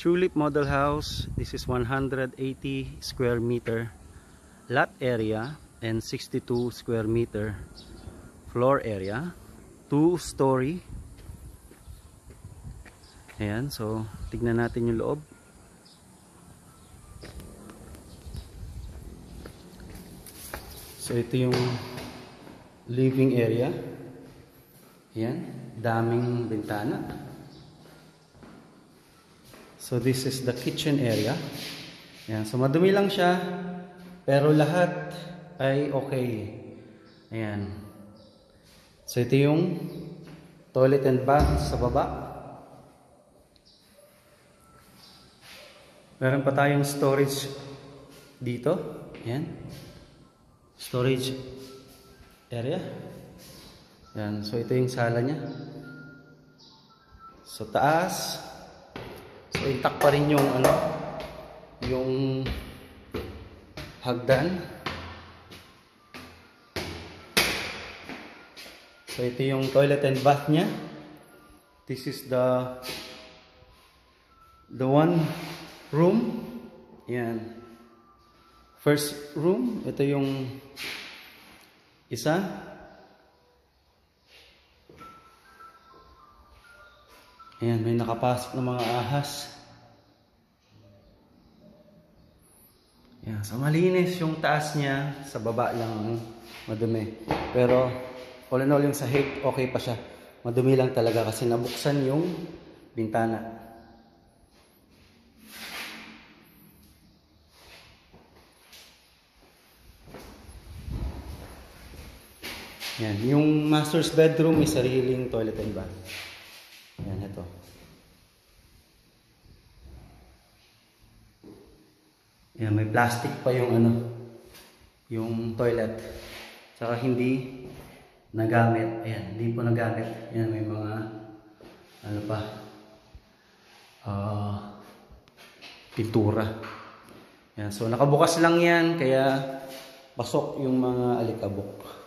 Tulip Model House. This is 180 square meter lot area and 62 square meter floor area. 2-story. Ayan, so tignan natin yung loob. So ito yung living area. Ayan, daming bintana. So this is the kitchen area. Ayan, so madumi lang siya, pero lahat ay okay. Ayan. So ito yung toilet and bath sa baba. Meron pa tayong storage dito. Ayan. Storage area. Ayan, so ito yung sala niya. So taas. So intact pa rin yung yung hagdan. So ito yung toilet and bath niya. This is the one room. Yan. First room, ito yung isa. Ayan, may nakapasok ng mga ahas. Ayan, so malinis yung taas niya, sa baba lang madumi. Pero all in all, yung sahig okay pa siya. Madumi lang talaga kasi nabuksan yung bintana. Ayan, yung master's bedroom may sariling toilet and bath. Ayan, ito. Ayan, may plastic pa yung yung toilet. Saka hindi nagamit. Ayan, hindi po nagamit. Ayan, may mga pintura. Ayan, so nakabukas lang yan, kaya pasok yung mga alikabok.